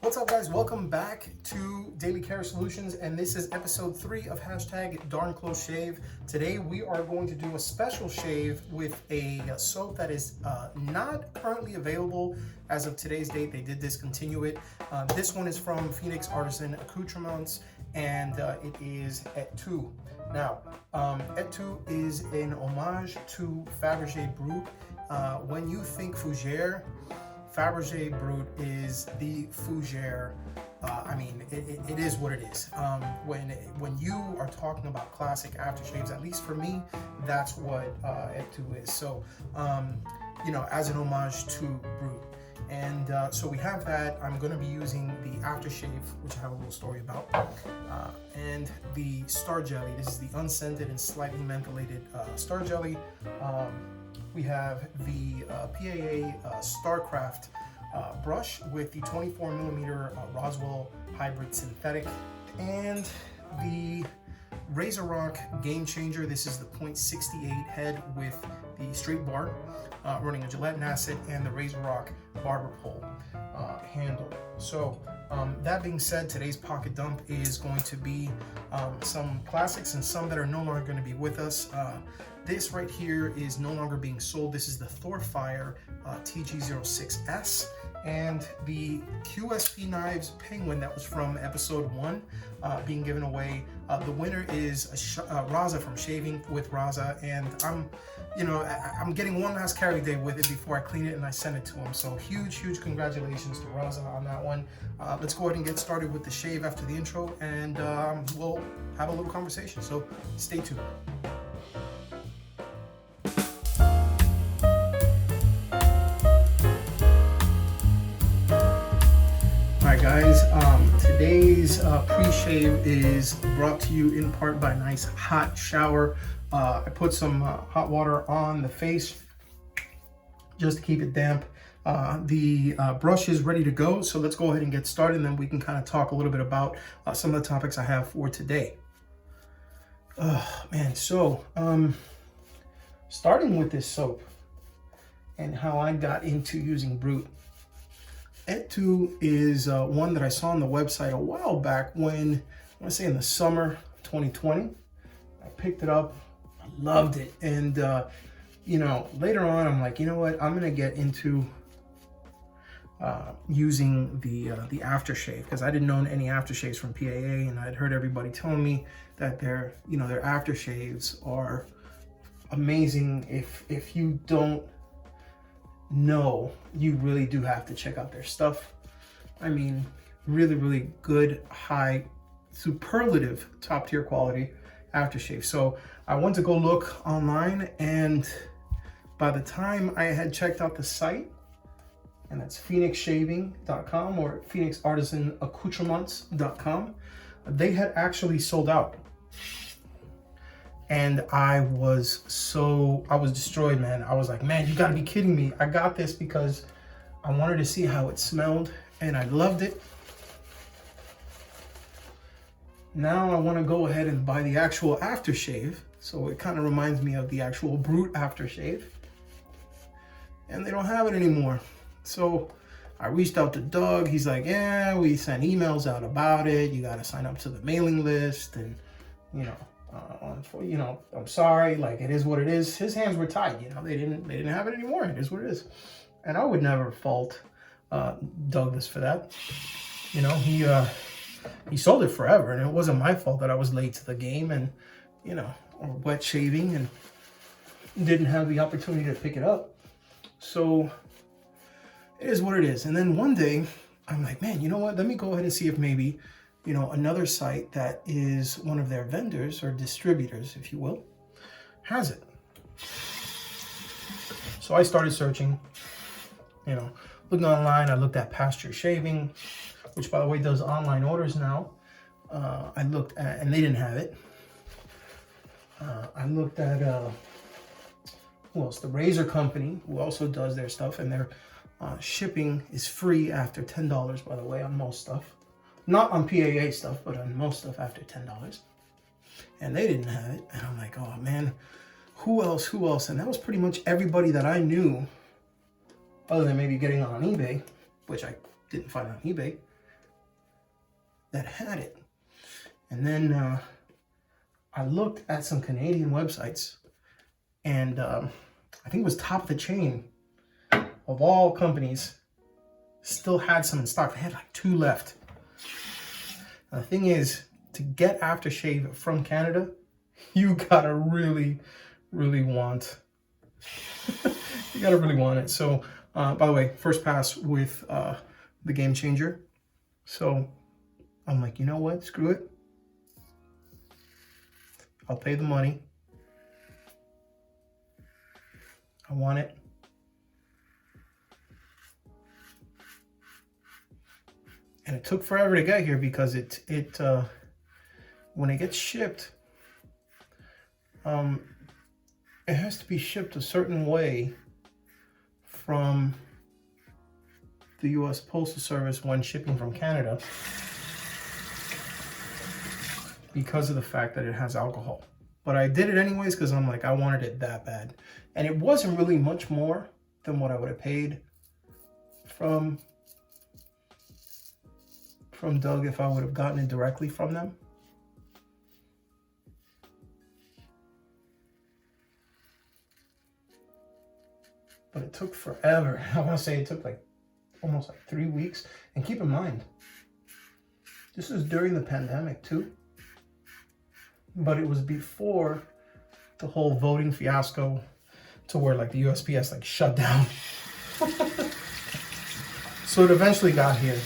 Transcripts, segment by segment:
What's up, guys? Welcome back to Daily Care Solutions, and this is episode 3 of hashtag Darn Close Shave. Today we are going to do a special shave with a soap that is not currently available as of today's date. They did discontinue it. This one is from Phoenix Artisan Accoutrements, and it is Et Tu. Now, Et Tu is an homage to Faberge Brut. When you think fougere, Faberge Brut is the fougere. I mean, it is what it is. When you are talking about classic aftershaves, at least for me, that's what Et Tu is. So, you know, as an homage to Brut. And so we have that. I'm going to be using the aftershave, which I have a little story about, and the Star Jelly. This is the unscented and slightly mentholated Star Jelly. We have the PAA Star brush with the 24mm Roswell hybrid synthetic, and the RazoRock Game Changer. This is the .68 head with the straight bar, running a gelatin acid, and the RazoRock barber pole handle. So that being said, today's pocket dump is going to be some classics and some that are no longer going to be with us. This right here is no longer being sold. This is the Thorfire TG06S, and the QSP Knives Penguin that was from episode 1 being given away. The winner is Raza from Shaving with Raza, and I'm getting one last carry day with it before I clean it and I send it to him. So huge congratulations to Raza on that one. Let's go ahead and get started with the shave after the intro, and we'll have a little conversation. So stay tuned. Alright guys, today's pre-shave is brought to you in part by a nice hot shower. I put some hot water on the face just to keep it damp. The brush is ready to go, so let's go ahead and get started, and then we can kind of talk a little bit about some of the topics I have for today. Man, so starting with this soap and how I got into using Brut. Et Tu is one that I saw on the website a while back when, I want to say in the summer 2020. I picked it up, I loved it, and you know, later on I'm like, you know what, I'm gonna get into using the aftershave, because I didn't own any aftershaves from PAA, and I'd heard everybody telling me that their aftershaves are amazing. If you don't know, you really do have to check out their stuff. I mean, really good, high, superlative, top tier quality aftershave. So I went to go look online, and by the time I had checked out the site, and that's phoenixshaving.com or phoenixartisanaccoutrements.com, they had actually sold out. And I was destroyed, man. I was like, man, you gotta be kidding me. I got this because I wanted to see how it smelled, and I loved it. Now I want to go ahead and buy the actual aftershave. So it kind of reminds me of the actual Brut aftershave. And they don't have it anymore. So I reached out to Doug. He's like, yeah, we sent emails out about it. You got to sign up to the mailing list, and I'm sorry, like, it is what it is. His hands were tied, they didn't have it anymore. It is what it is. And I would never fault Douglas for that. He sold it forever, and it wasn't my fault that I was late to the game and, or wet shaving and didn't have the opportunity to pick it up. So it is what it is. And then one day I'm like, man, you know what? Let me go ahead and see if maybe another site that is one of their vendors or distributors, if you will, has it. So I started searching, looking online. I looked at Pasture Shaving, which, by the way, does online orders now. I looked at, and they didn't have it. I looked at, who else? The Razor Company, who also does their stuff, and their shipping is free after $10, by the way, on most stuff. Not on PAA stuff, but on most stuff after $10. And they didn't have it. And I'm like, oh man, who else? And that was pretty much everybody that I knew, other than maybe getting on eBay, which I didn't find on eBay. that had it. And then I looked at some Canadian websites, and I think it was Top of the Chain of all companies still had some in stock. They had like 2 left. The thing is, to get aftershave from Canada, you gotta really, really want. You gotta really want it. So, by the way, first pass with the Game Changer. So I'm like, you know what? Screw it. I'll pay the money. I want it. And it took forever to get here because it when it gets shipped, it has to be shipped a certain way from the U.S. Postal Service when shipping from Canada, because of the fact that it has alcohol. But I did it anyways because I'm like, I wanted it that bad. And it wasn't really much more than what I would have paid from Doug if I would have gotten it directly from them. But it took forever. I want to say it took like almost like 3 weeks. And keep in mind, this is during the pandemic too. But it was before the whole voting fiasco to where like the USPS like shut down. So it eventually got here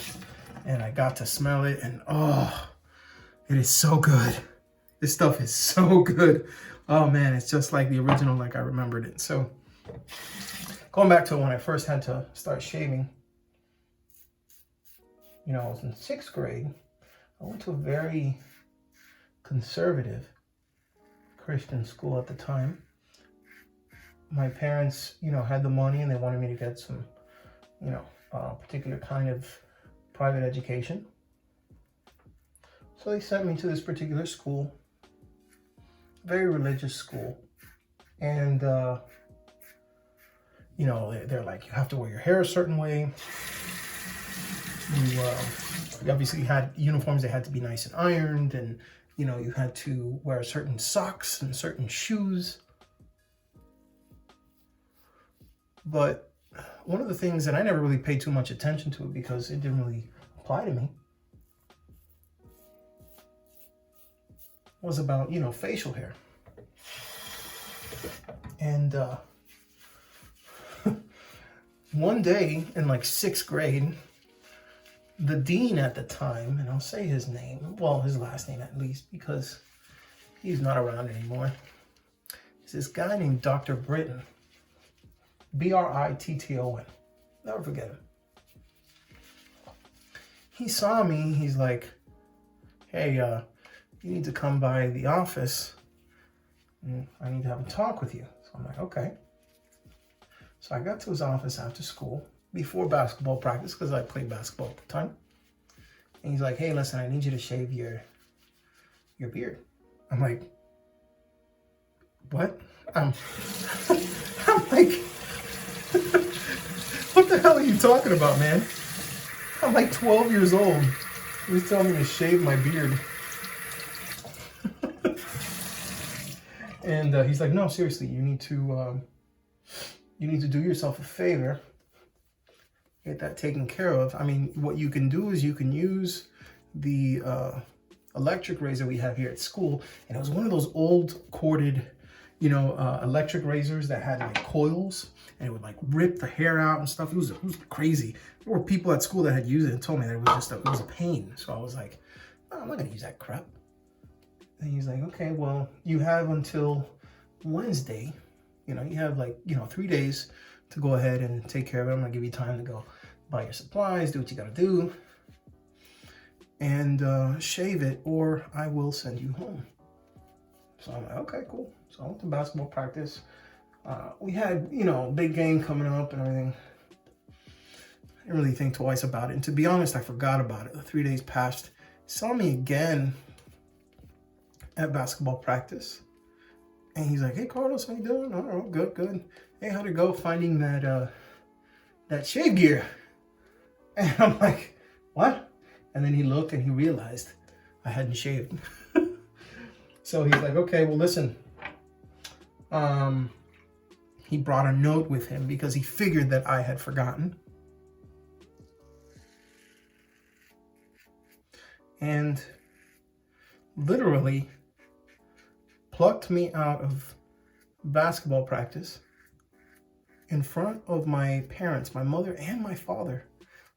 and I got to smell it, and oh, it is so good. This stuff is so good. Oh man, it's just like the original, like I remembered it. So going back to when I first had to start shaving, you know, I was in 6th grade. I went to a very conservative Christian school at the time. My parents, you know, had the money and they wanted me to get some, you know, particular kind of private education. So they sent me to this particular school, very religious school. And, you know, they're like, you have to wear your hair a certain way. You obviously had uniforms that had to be nice and ironed, and you know, you had to wear certain socks and certain shoes. But one of the things that I never really paid too much attention to, because it didn't really apply to me, was about, you know, facial hair. And one day in like 6th grade, the dean at the time, and I'll say his name, well, his last name at least, because he's not around anymore. It's this guy named Dr. Britton. Britton. Never forget him. He saw me, he's like, hey, you need to come by the office. And I need to have a talk with you. So I'm like, okay. So I got to his office after school, before basketball practice, because I played basketball at the time. And he's like, hey, listen, I need you to shave your beard. I'm like, what? I'm like, what the hell are you talking about, man? I'm like 12 years old. He was telling me to shave my beard. And he's like, no, seriously, you need to do yourself a favor. Get that taken care of. I mean, what you can do is you can use the electric razor we have here at school. And it was one of those old corded, you know, electric razors that had like coils, and it would like rip the hair out and stuff. It was crazy. There were people at school that had used it and told me that it was just it was a pain. So I was like, no, I'm not gonna use that crap. And he's like, okay, well, you have until Wednesday. You know, you have like, you know, 3 days to go ahead and take care of it. I'm gonna give you time to go buy your supplies, do what you gotta do, and shave it, or I will send you home. So I'm like, okay, cool. So I went to basketball practice. We had, you know, big game coming up and everything. I didn't really think twice about it. And to be honest, I forgot about it. The 3 days passed. He saw me again at basketball practice. And he's like, hey, Carlos, how you doing? Oh, good, good. Hey, how'd it go finding that shave gear? And I'm like, what? And then he looked and he realized I hadn't shaved. So he's like, okay, well, listen. He brought a note with him because he figured that I had forgotten. And literally plucked me out of basketball practice in front of my parents. My mother and my father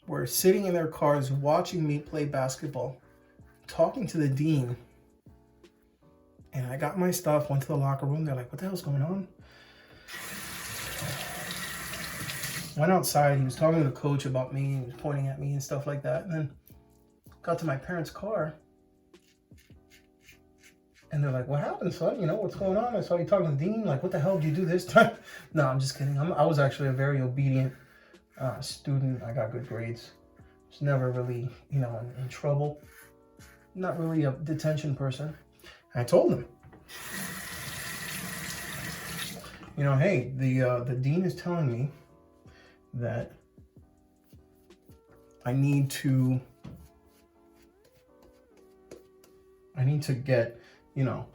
were sitting in their cars watching me play basketball, talking to the dean. And I got my stuff, went to the locker room. They're like, what the hell's going on? Went outside. He was talking to the coach about me. He was pointing at me and stuff like that. And then got to my parents' car. And they're like, what happened, son? You know, what's going on? I saw you talking to the dean. Like, what the hell did you do this time? No, I'm just kidding. I was actually a very obedient student. I got good grades. Was never really, you know, in trouble. Not really a detention person. I told them, you know, hey, the dean is telling me that I need to get, you know,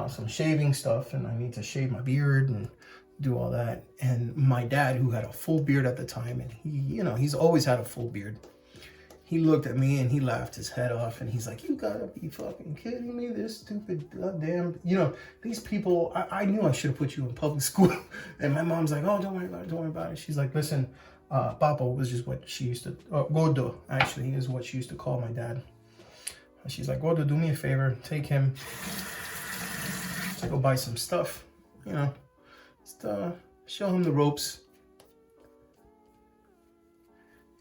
some shaving stuff, and I need to shave my beard and do all that. And my dad, who had a full beard at the time, and he, you know, he's always had a full beard. He looked at me and he laughed his head off, and he's like, you gotta be fucking kidding me, this stupid goddamn, you know, these people, I knew I should have put you in public school. And my mom's like, oh, don't worry about it, don't worry about it. She's like, listen, Papa was just what she used to, Gordo, actually, is what she used to call my dad. And she's like, Gordo, do me a favor, take him to go buy some stuff, you know, just show him the ropes.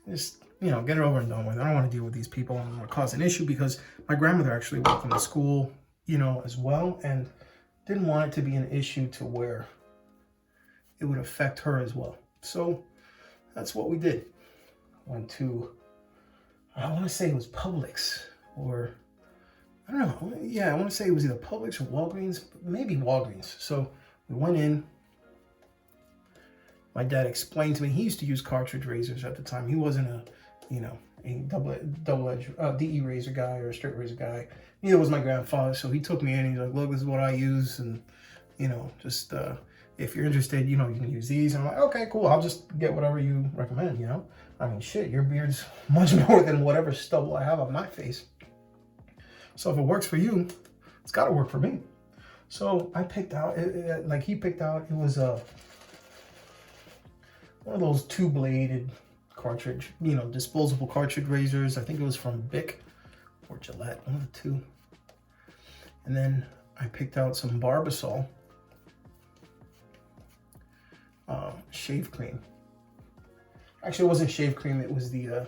Just, you know, get it over and done with. I don't want to deal with these people. I don't want to cause an issue, because my grandmother actually worked in the school, you know, as well, and didn't want it to be an issue to where it would affect her as well. So that's what we did. Went to, I want to say it was Publix, or I don't know. Yeah, I want to say it was either Publix or Walgreens, maybe Walgreens. So we went in. My dad explained to me, he used to use cartridge razors at the time. He wasn't a, you know, a double-edged DE razor guy or a straight razor guy. Neither was my grandfather. So he took me in and he's like, look, this is what I use. And, you know, just if you're interested, you know, you can use these. And I'm like, okay, cool. I'll just get whatever you recommend, you know. I mean, shit, your beard's much more than whatever stubble I have on my face. So if it works for you, it's got to work for me. So I picked out, like he picked out, it was one of those two-bladed cartridge, you know, disposable cartridge razors. I think it was from Bic or Gillette, one of the two. And then I picked out some Barbasol shave cream. Actually, it wasn't shave cream. It was the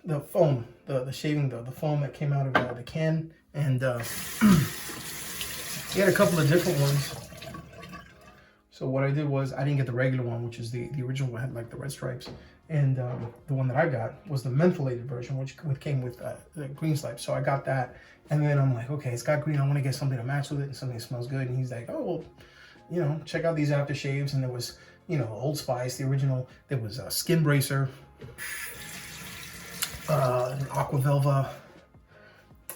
the foam, the shaving, the foam that came out of the can. And he had a couple of different ones. So what I did was, I didn't get the regular one, which is the original one, had like the red stripes. And the one that I got was the mentholated version, which came with the green stripes. So I got that. And then I'm like, okay, it's got green. I want to get something to match with it and something that smells good. And he's like, oh, well, you know, check out these aftershaves. And there was, you know, Old Spice, the original. There was a Skin Bracer, an Aqua Velva.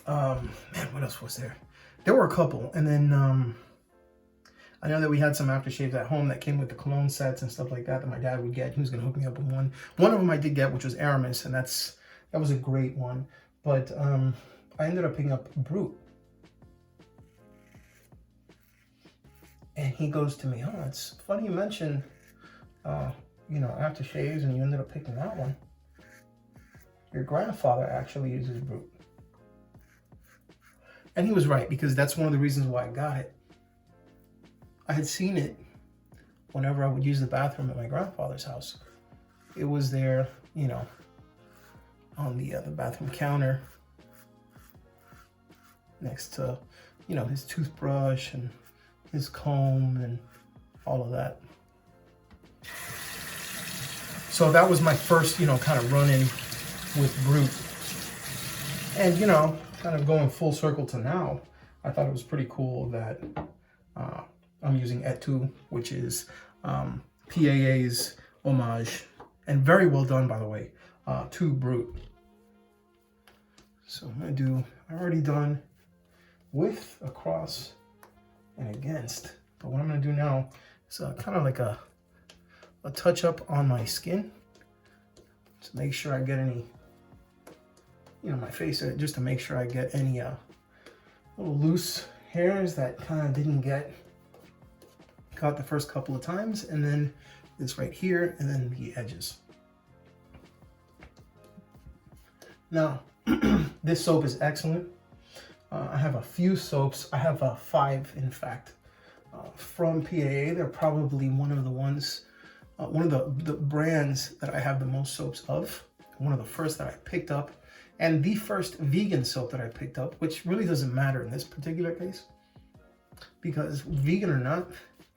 Man, what else was there? There were a couple. And then I know that we had some aftershaves at home that came with the cologne sets and stuff like that my dad would get. He was going to hook me up with one. One of them I did get, which was Aramis, and that was a great one. But I ended up picking up Brut. And he goes to me, oh, it's funny you mentioned, you know, aftershaves, and you ended up picking that one. Your grandfather actually uses Brut. And he was right, because that's one of the reasons why I got it. I had seen it whenever I would use the bathroom at my grandfather's house. It was there, you know, on the bathroom counter next to, you know, his toothbrush and his comb and all of that. So that was my first, you know, kind of run-in with Brut. And, you know, kind of going full circle to now, I thought it was pretty cool that I'm using Et Tu, which is PAA's homage And very well done, by the way, to Brut. So I'm gonna I've already done with, across, and against. But what I'm gonna do now is kind of like a touch up on my skin to make sure I get any, my face, just to make sure I get any little loose hairs that kind of didn't get caught the first couple of times, and then this right here, and then the edges. Now, this soap is excellent. I have a few soaps. I have 5, in fact, from PAA. They're probably one of the ones, one of the brands that I have the most soaps of. One of the first that I picked up, and the first vegan soap that I picked up, which really doesn't matter in this particular case, because vegan or not,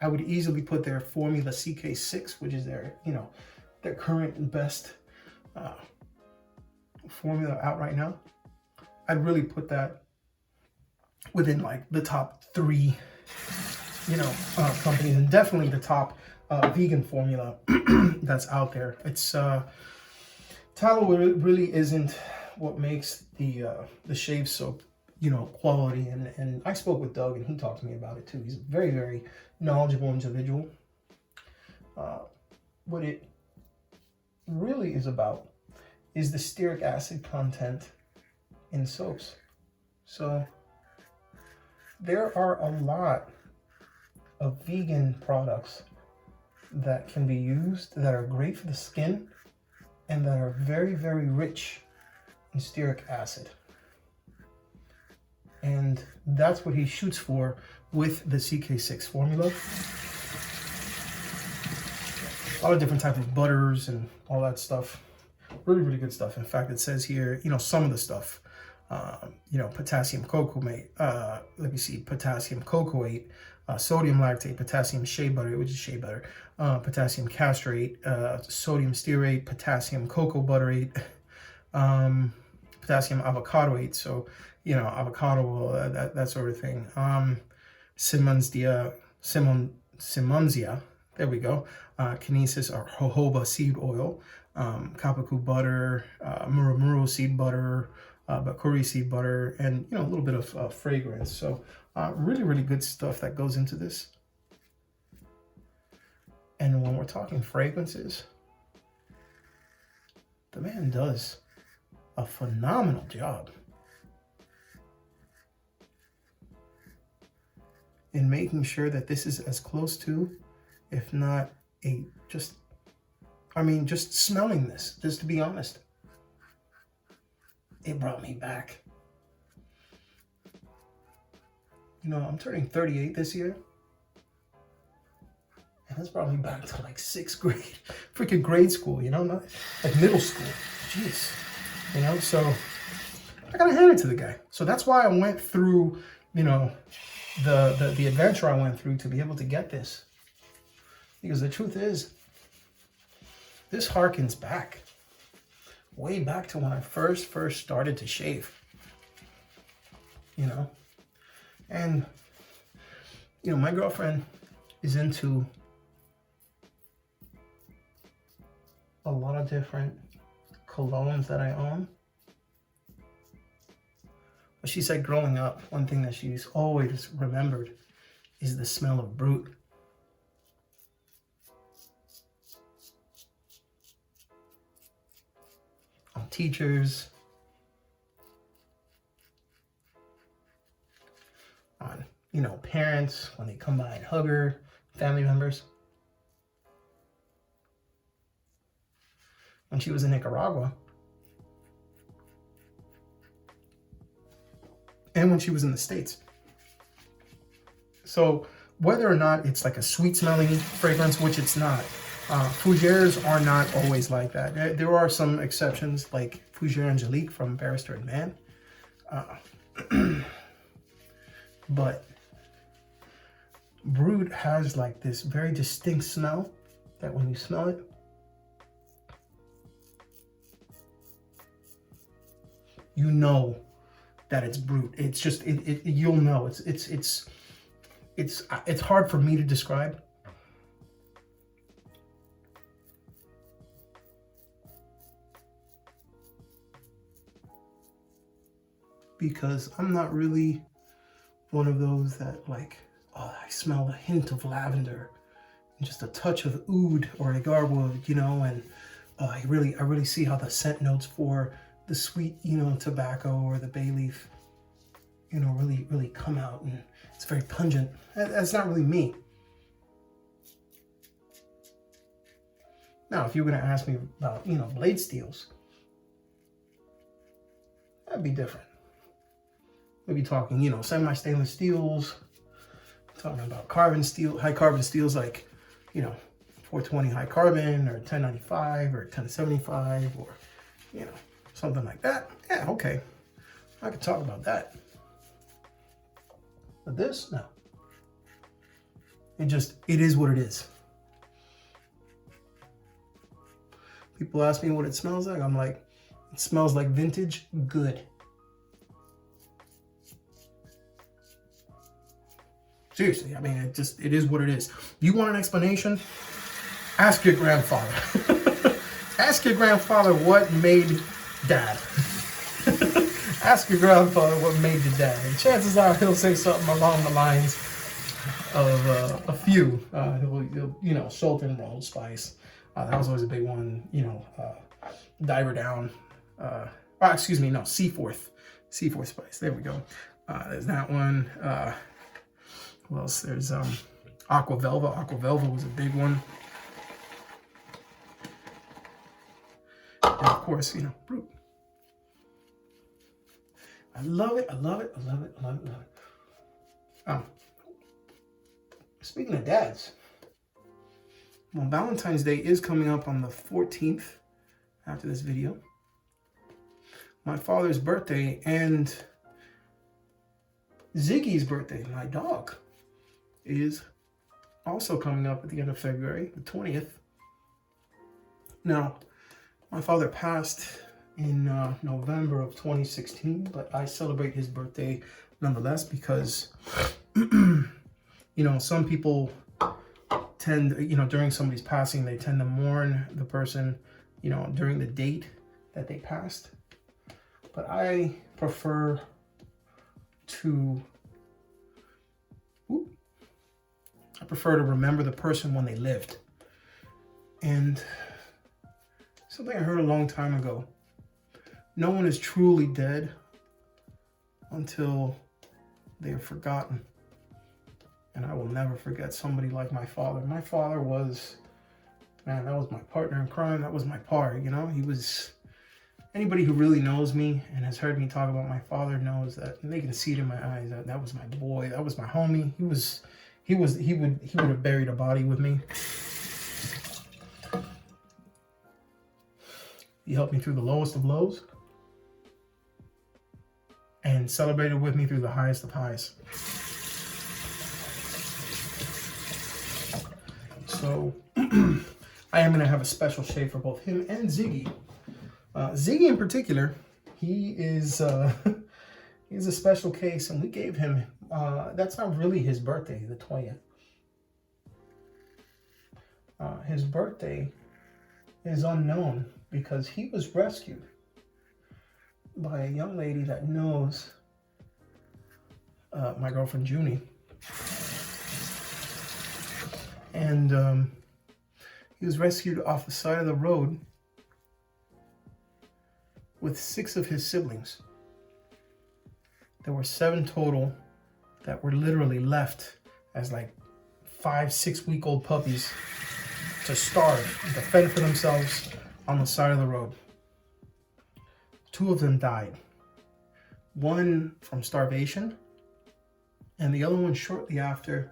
I would easily put their formula CK6, which is their, their current and best formula out right now. I'd really put that within like the top 3, companies, and definitely the top vegan formula that's out there. It's tallow really isn't what makes the shave soap, quality. And I spoke with Doug, and he talked to me about it too. He's a very, very knowledgeable individual. What it really is about is the stearic acid content in soaps. So there are a lot of vegan products that can be used that are great for the skin and that are very, very rich in stearic acid. And that's what he shoots for with the CK6 formula. A lot of different types of butters and all that stuff. Really, really good stuff. In fact, it says here, some of the stuff, potassium cocomate, potassium cocoate, sodium lactate, potassium shea butter, which is shea butter, potassium castrate, sodium stearate, potassium cocoa butterate, potassium avocadoate, so, avocado oil, that sort of thing. Simonsia, there we go. Kinesis or jojoba seed oil, kapaku butter, murumuru seed butter, bakuri seed butter, and a little bit of fragrance. So really, really good stuff that goes into this. And when we're talking fragrances, the man does a phenomenal job in making sure that this is as close to, if not just smelling this, just to be honest, it brought me back. I'm turning 38 this year, and that's brought me back to like 6th grade, freaking grade school, not like middle school. Jeez, so I gotta hand it to the guy. So that's why I went through, the adventure I went through to be able to get this. Because the truth is, this harkens back, way back to when I first started to shave, and, my girlfriend is into a lot of different colognes that I own. But she said growing up, one thing that she's always remembered is the smell of Brut. On teachers, on, parents, when they come by and hug her, family members. When she was in Nicaragua, and when she was in the States. So whether or not it's like a sweet smelling fragrance, which it's not, fougères are not always like that. There are some exceptions, like Fougère Angelique from Barrister and Man. But Brut has like this very distinct smell that when you smell it, you know that it's Brut. It's just, you'll know. It's hard for me to describe. because I'm not really one of those that like, oh, I smell a hint of lavender and just a touch of oud or agarwood, you know, and I really see how the scent notes for the sweet, you know, tobacco or the bay leaf, you know, really come out, and it's very pungent. That's not really me. Now, if you were going to ask me about, you know, blade steels, that'd be different. We'd be talking, you know, semi-stainless steels, talking about carbon steel, high carbon steels like, you know, 420 high carbon or 1095 or 1075 or, you know, something like that. Yeah, okay. I could talk about that. But this, no. It is what it is. People ask me what it smells like. I'm like, it smells like vintage good. Seriously, I mean, it is what it is. You want an explanation? Ask your grandfather. Ask your grandfather what made dad. Ask your grandfather what made your dad. And chances are he'll say something along the lines of a few. He'll, you know, salt and rolled spice. That was always a big one. You know, diver down. Excuse me, no, Seaforth spice. There we go. There's that one. What else? There's Aqua Velva. Aqua Velva was a big one. And of course, you know, Brut. I love it. I love it. I love it. I love it. I love it. Speaking of dads, well, Valentine's Day is coming up on the 14th after this video. My father's birthday and Ziggy's birthday, my dog, is also coming up at the end of February, the 20th. Now, my father passed in November of 2016, but I celebrate his birthday nonetheless because, you know, some people tend, you know, during somebody's passing, they tend to mourn the person, you know, during the date that they passed. But I prefer to remember the person when they lived. And something I heard a long time ago, no one is truly dead until they are forgotten. And I will never forget somebody like my father. My father was, man, that was my partner in crime. That was my par, you know. He was, anybody who really knows me and has heard me talk about my father knows that, and they can see it in my eyes, that was my boy. That was my homie. He would have buried a body with me. He helped me through the lowest of lows and celebrated with me through the highest of highs. So I am going to have a special shave for both him and Ziggy. Ziggy in particular, he is he's a special case, and we gave him, that's not really his birthday, the 20th. His birthday is unknown because he was rescued by a young lady that knows my girlfriend Junie. And he was rescued off the side of the road with 6 of his siblings. There were 7 total that were literally left as like 5-6-week-old puppies to starve and to fend for themselves on the side of the road. 2 of them died. One from starvation, and the other one shortly after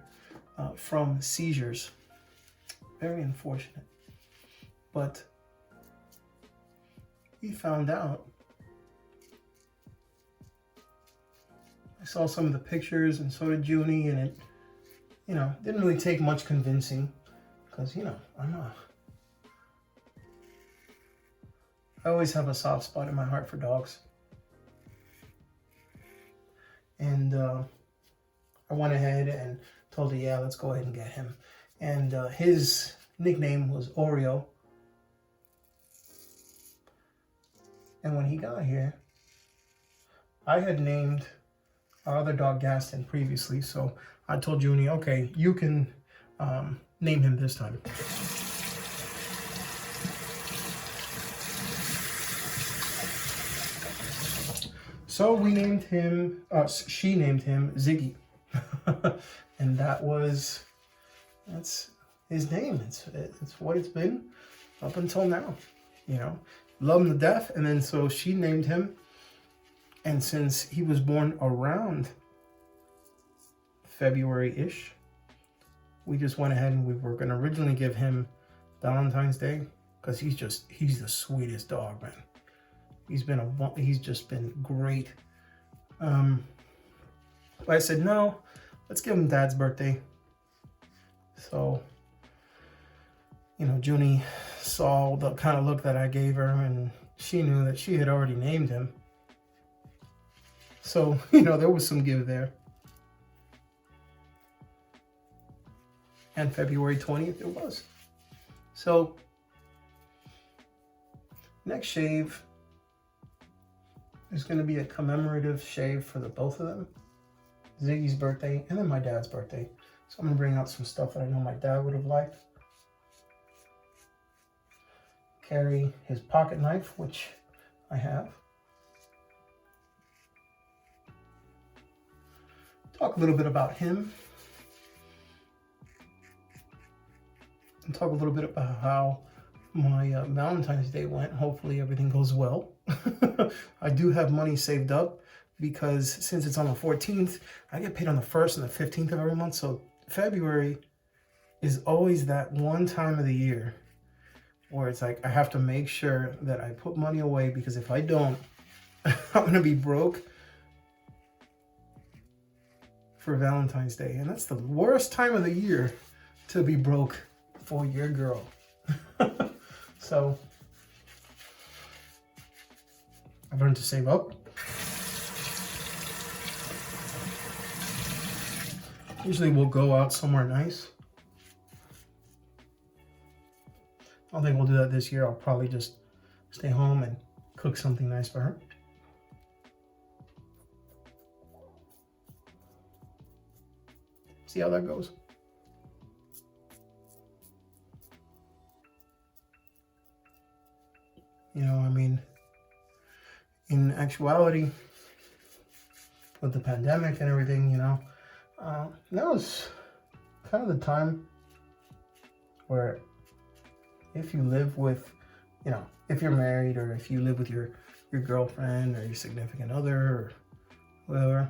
from seizures. Very unfortunate. But we found out, I saw some of the pictures and so did Junie, and it, you know, didn't really take much convincing because, you know, I always have a soft spot in my heart for dogs. And I went ahead and told her, yeah, let's go ahead and get him. And his nickname was Oreo. And when he got here, I had named our other dog Gaston previously, so I told Junie, okay, you can name him this time. So we named him, she named him Ziggy. And that's his name. It's what it's been up until now, you know. Love him to death. And then so she named him, and since he was born around February-ish, we just went ahead and we were going to originally give him Valentine's Day, because he's the sweetest dog, man. He's just been great. But I said, no, let's give him Dad's birthday. So, you know, Junie saw the kind of look that I gave her, and she knew that she had already named him. So, you know, there was some give there. And February 20th it was. So, next shave is going to be a commemorative shave for the both of them. Ziggy's birthday and then my dad's birthday. So I'm going to bring out some stuff that I know my dad would have liked. Carry his pocket knife, which I have. Talk a little bit about him. And talk a little bit about how my Valentine's Day went. Hopefully everything goes well. I do have money saved up because since it's on the 14th, I get paid on the 1st and the 15th of every month. So February is always that one time of the year where it's like I have to make sure that I put money away, because if I don't, I'm going to be broke for Valentine's Day. And that's the worst time of the year to be broke for your girl. So I've learned to save up. Usually we'll go out somewhere nice. I don't think we'll do that this year. I'll probably just stay home and cook something nice for her. See how that goes. You know, I mean, in actuality, with the pandemic and everything, you know, that was kind of the time where if you live with, you know, if you're married or if you live with your girlfriend or your significant other or whatever,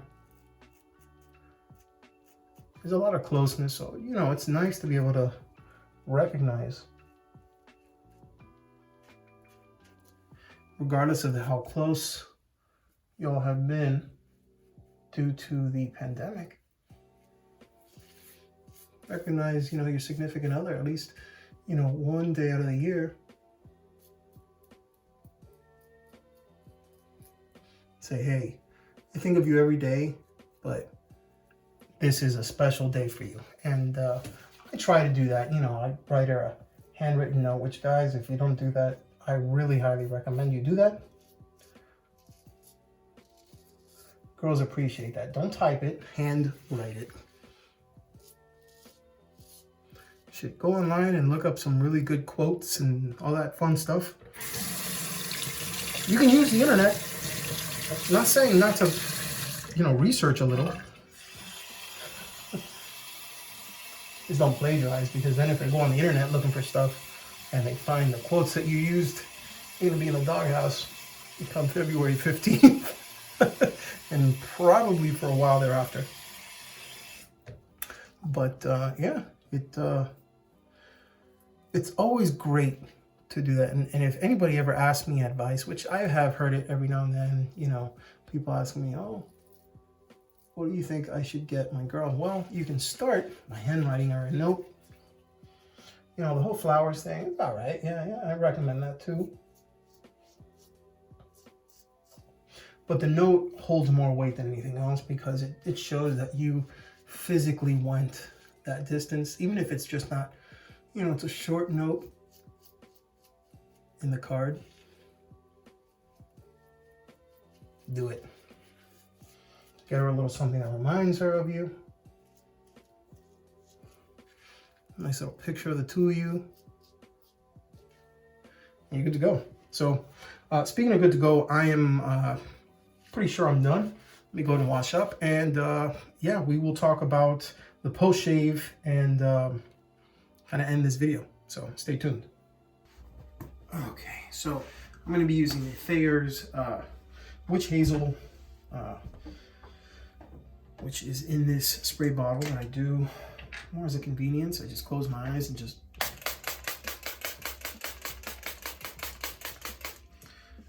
there's a lot of closeness. So, you know, it's nice to be able to recognize, regardless of how close y'all have been due to the pandemic, recognize, you know, your significant other at least, you know, one day out of the year. Say, hey, I think of you every day, but this is a special day for you. And I try to do that. You know, I write her a handwritten note, which, guys, if you don't do that, I really highly recommend you do that. Girls appreciate that. Don't type it, hand write it. Should go online and look up some really good quotes and all that fun stuff. You can use the internet. I'm not saying not to, you know, research a little. Just don't plagiarize, because then if they go on the internet looking for stuff and they find the quotes that you used, you're gonna be in the doghouse come February 15th. And probably for a while thereafter. But yeah, it's always great to do that. And if anybody ever asks me advice, which I have heard it every now and then, you know, people ask me, oh, what do you think I should get my girl? Well, you can start by handwriting her a note. You know, the whole flowers thing, it's all right. Yeah, I recommend that too. But the note holds more weight than anything else, because it shows that you physically went that distance, even if it's just not, you know, it's a short note in the card. Do it. Get her a little something that reminds her of you. Nice little picture of the two of you. And you're good to go. So speaking of good to go, I am pretty sure I'm done. Let me go ahead and wash up, and yeah, we will talk about the post shave and kind of end this video. So stay tuned. Okay, so I'm going to be using the Thayer's Witch Hazel, which is in this spray bottle, and I do more as a convenience. I just close my eyes and just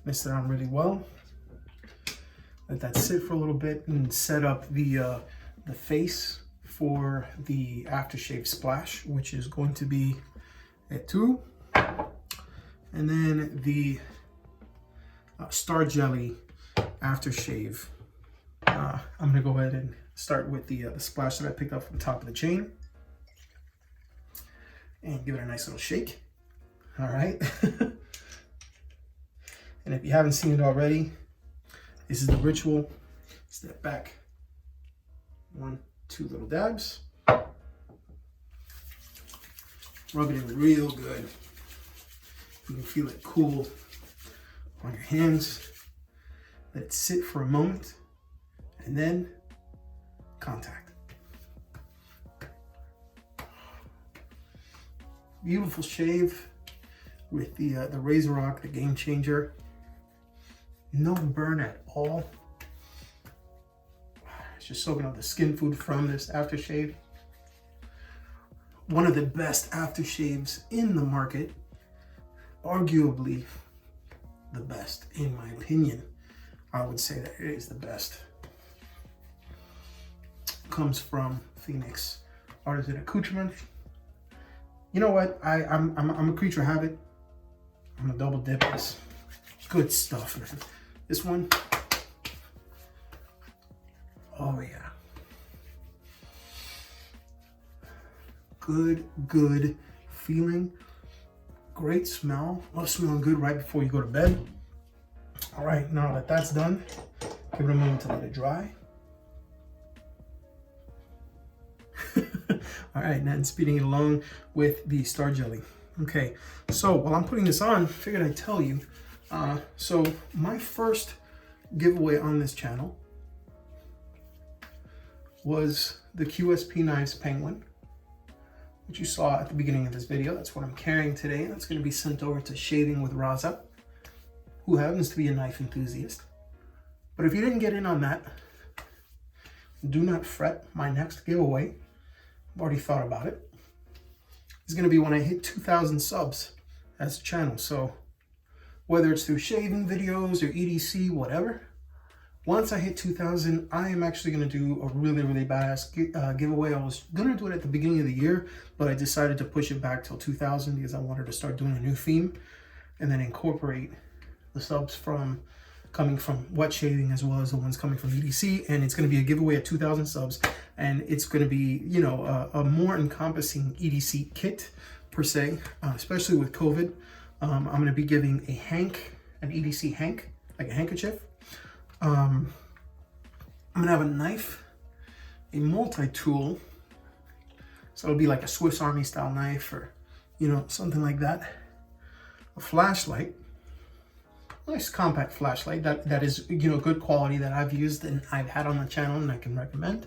mix it on really well. Let that sit for a little bit and set up the face for the aftershave splash, which is going to be at 2. And then the Star Jelly aftershave. I'm gonna go ahead and start with the splash that I picked up from the top of the chain. And give it a nice little shake. All right. And if you haven't seen it already, this is the ritual. Step back. 1, 2 little dabs. Rub it in real good. You can feel it cool on your hands. Let it sit for a moment, and then contact. Beautiful shave with the RazoRock, the game changer. No burn at all. It's just soaking up the skin food from this aftershave. One of the best aftershaves in the market. Arguably the best, in my opinion. I would say that it is the best. Comes from Phoenix Artisan Accoutrement. You know what? I'm a creature of habit. I'm gonna double dip this. Good stuff, man. This one. Oh yeah. Good feeling. Great smell. Love smelling good right before you go to bed. All right, now that that's done, give it a moment to let it dry. All right, now speeding it along with the Star Jelly. Okay, so while I'm putting this on, figured I'd tell you. So my first giveaway on this channel was the QSP Knives Penguin, which you saw at the beginning of this video. That's what I'm carrying today. That's going to be sent over to Shaving with Raza, who happens to be a knife enthusiast. But if you didn't get in on that, do not fret. My next giveaway, I've already thought about it, is going to be when I hit 2,000 subs as a channel. So whether it's through shaving videos or EDC, whatever, once I hit 2,000, I am actually going to do a really badass giveaway. I was going to do it at the beginning of the year, but I decided to push it back till 2,000 because I wanted to start doing a new theme and then incorporate the subs coming from wet shaving as well as the ones coming from EDC. And it's going to be a giveaway at 2,000 subs, and it's going to be, you know, a more encompassing EDC kit per se, especially with COVID. I'm going to be giving a hank, an EDC hank, like a handkerchief. I'm going to have a knife, a multi-tool, so it'll be like a Swiss Army style knife or, you know, something like that. A flashlight, nice compact flashlight that is, you know, good quality that I've used and I've had on the channel and I can recommend.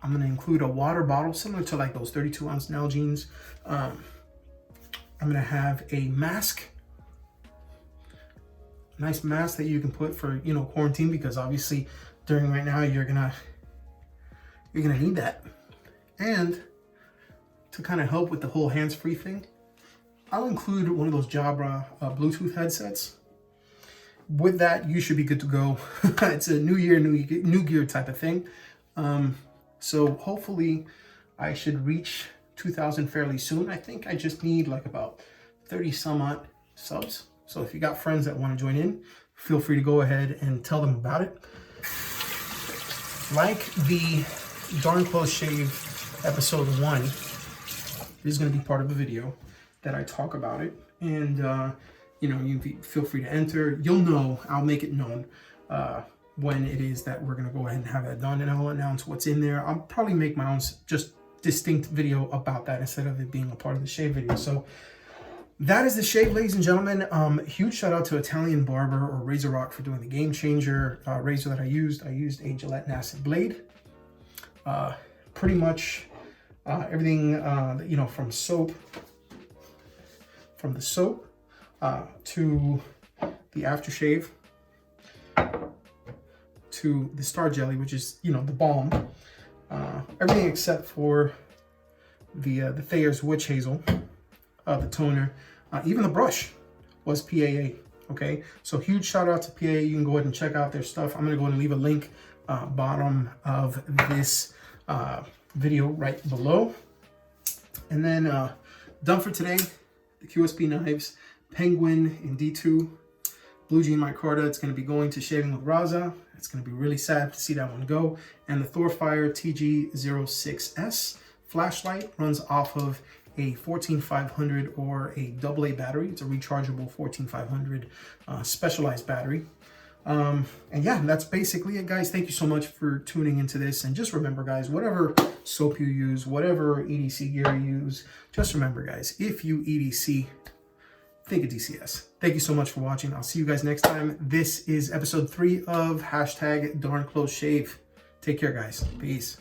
I'm going to include a water bottle similar to like those 32-ounce Nalgene's. I'm going to have a mask. Nice mask that you can put for, you know, quarantine, because obviously during right now you're gonna need that. And to kind of help with the whole hands-free thing, I'll include one of those Jabra Bluetooth headsets. With that, you should be good to go. It's a new year, new gear type of thing. So hopefully I should reach 2,000 fairly soon. I think I just need like about 30 some odd subs. So if you got friends that want to join in, feel free to go ahead and tell them about it. Like the Darn Close Shave episode 1, this is going to be part of the video that I talk about it. And, you know, you feel free to enter. You'll know, I'll make it known when it is that we're gonna go ahead and have that done, and I'll announce what's in there. I'll probably make my own just distinct video about that instead of it being a part of the shave video. So that is the shave, ladies and gentlemen. Huge shout out to Italian Barber or RazoRock for doing the game changer razor that I used. I used a gelatin acid blade. Pretty much everything, you know, from the soap to the aftershave to the Star Jelly, which is, you know, the balm. Everything except for the Thayer's Witch Hazel, the toner, even the brush was PAA. Okay, so huge shout out to PAA. You can go ahead and check out their stuff. I'm gonna go ahead and leave a link bottom of this video right below. And then done for today, the QSP Knives, Penguin in D2, Blue Jean Micarta. It's going to be going to Shaving with Raza. It's going to be really sad to see that one go. And the Thorfire TG06S flashlight runs off of a 14500 or a AA battery. It's a rechargeable 14500 specialized battery. And yeah, that's basically it, guys. Thank you so much for tuning into this. And just remember, guys, whatever soap you use, whatever EDC gear you use, just remember, guys, if you EDC, think of DCS. Thank you so much for watching. I'll see you guys next time. This is episode 3 of #DarnCloseShave. Take care, guys. Peace.